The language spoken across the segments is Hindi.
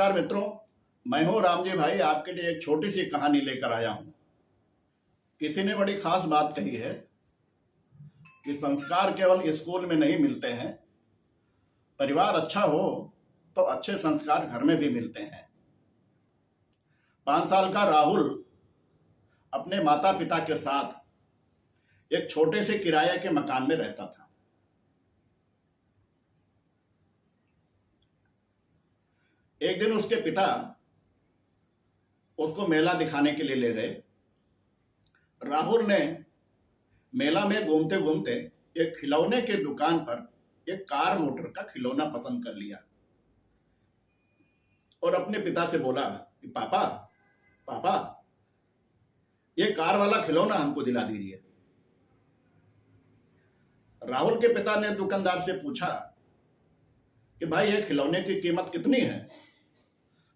नमस्कार मित्रों, मैं हूं रामजी भाई। आपके लिए एक छोटी सी कहानी लेकर आया हूं। किसी ने बड़ी खास बात कही है कि संस्कार केवल स्कूल में नहीं मिलते हैं, परिवार अच्छा हो तो अच्छे संस्कार घर में भी मिलते हैं। 5 साल का राहुल अपने माता पिता के साथ एक छोटे से किराए के मकान में रहता था। एक दिन उसके पिता उसको मेला दिखाने के लिए ले गए। राहुल ने मेला में घूमते घूमते एक खिलौने के दुकान पर एक कार मोटर का खिलौना पसंद कर लिया और अपने पिता से बोला कि पापा पापा ये कार वाला खिलौना हमको दिला दीजिए। राहुल के पिता ने दुकानदार से पूछा कि भाई ये खिलौने की कीमत कितनी है?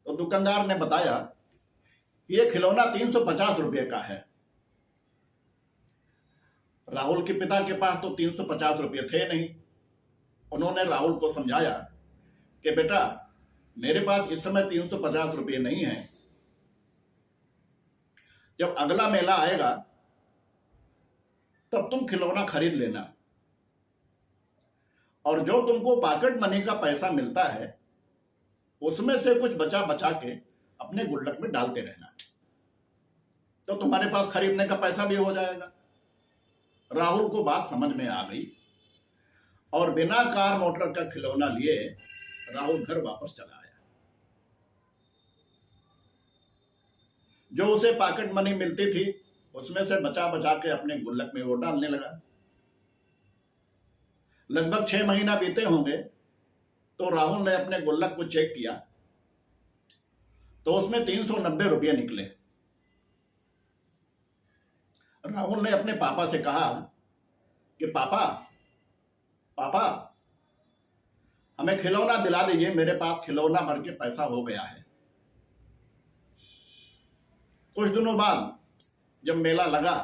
तो दुकानदार ने बताया कि ये खिलौना 350 रुपये का है। राहुल के पिता के पास तो 350 रुपये थे नहीं। उन्होंने राहुल को समझाया कि बेटा, मेरे पास इस समय 350 रुपये नहीं है। जब अगला मेला आएगा तब तुम खिलौना खरीद लेना, और जो तुमको पॉकेट मनी का पैसा मिलता है उसमें से कुछ बचा बचा के अपने गुल्लक में डालते रहना, तो तुम्हारे पास खरीदने का पैसा भी हो जाएगा। राहुल को बात समझ में आ गई और बिना कार मोटर का खिलौना लिए राहुल घर वापस चला आया। जो उसे पॉकेट मनी मिलती थी उसमें से बचा बचा के अपने गुल्लक में वो डालने लगा। लगभग 6 महीना बीते होंगे तो राहुल ने अपने गुल्लक को चेक किया तो उसमें 390 रुपये निकले। राहुल ने अपने पापा से कहा कि पापा पापा हमें खिलौना दिला दीजिए, मेरे पास खिलौना भर के पैसा हो गया है। कुछ दिनों बाद जब मेला लगा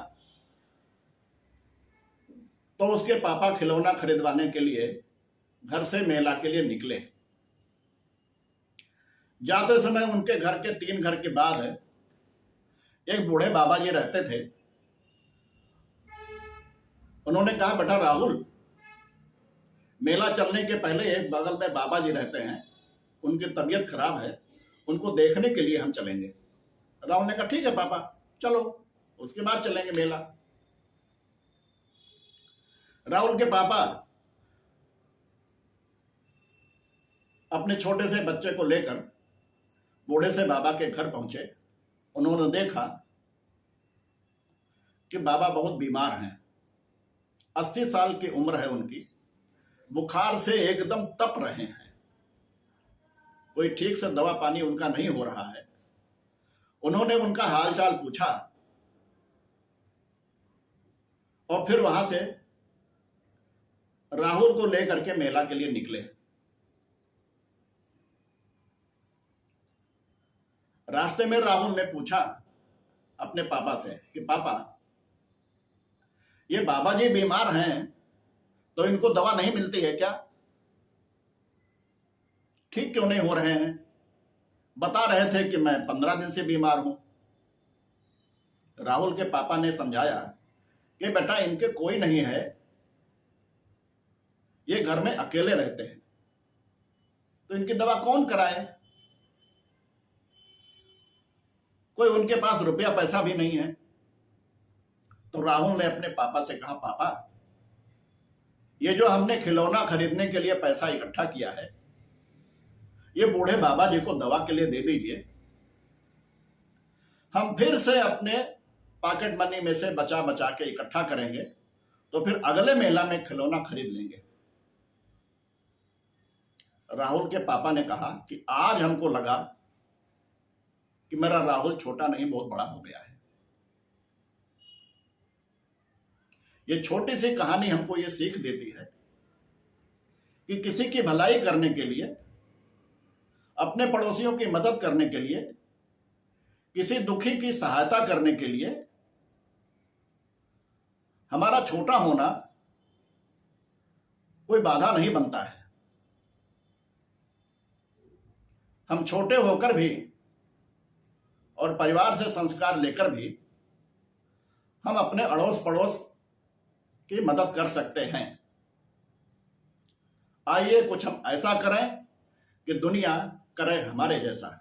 तो उसके पापा खिलौना खरीदवाने के लिए घर से मेला के लिए निकले। जाते समय उनके घर के 3 घर के बाद एक बूढ़े बाबा जी रहते थे। उन्होंने कहा, बेटा राहुल, मेला चलने के पहले एक बगल में बाबा जी रहते हैं, उनकी तबीयत खराब है, उनको देखने के लिए हम चलेंगे। राहुल ने कहा, ठीक है पापा, चलो, उसके बाद चलेंगे मेला। राहुल के पापा अपने छोटे से बच्चे को लेकर बूढ़े से बाबा के घर पहुंचे। उन्होंने देखा कि बाबा बहुत बीमार हैं। 80 साल की उम्र है उनकी, बुखार से एकदम तप रहे हैं, कोई ठीक से दवा पानी उनका नहीं हो रहा है। उन्होंने उनका हालचाल पूछा और फिर वहां से राहुल को लेकर के मेला के लिए निकले। रास्ते में राहुल ने पूछा अपने पापा से कि पापा, ये बाबा जी बीमार हैं तो इनको दवा नहीं मिलती है क्या? ठीक क्यों नहीं हो रहे हैं? बता रहे थे कि मैं 15 दिन से बीमार हूं। राहुल के पापा ने समझाया कि बेटा, इनके कोई नहीं है, ये घर में अकेले रहते हैं, तो इनकी दवा कौन कराए? कोई उनके पास रुपया पैसा भी नहीं है। तो राहुल ने अपने पापा से कहा, पापा, ये जो हमने खिलौना खरीदने के लिए पैसा इकट्ठा किया है, ये बूढ़े बाबा जी को दवा के लिए दे दीजिए। हम फिर से अपने पॉकेट मनी में से बचा बचा के इकट्ठा करेंगे, तो फिर अगले मेला में खिलौना खरीद लेंगे। राहुल के पापा ने कहा कि आज हमको लगा कि मेरा राहुल छोटा नहीं, बहुत बड़ा हो गया है। ये छोटी सी कहानी हमको ये सीख देती है कि किसी की भलाई करने के लिए, अपने पड़ोसियों की मदद करने के लिए, किसी दुखी की सहायता करने के लिए हमारा छोटा होना कोई बाधा नहीं बनता है। हम छोटे होकर भी और परिवार से संस्कार लेकर भी हम अपने अड़ोस पड़ोस की मदद कर सकते हैं। आइए कुछ हम ऐसा करें कि दुनिया करे हमारे जैसा।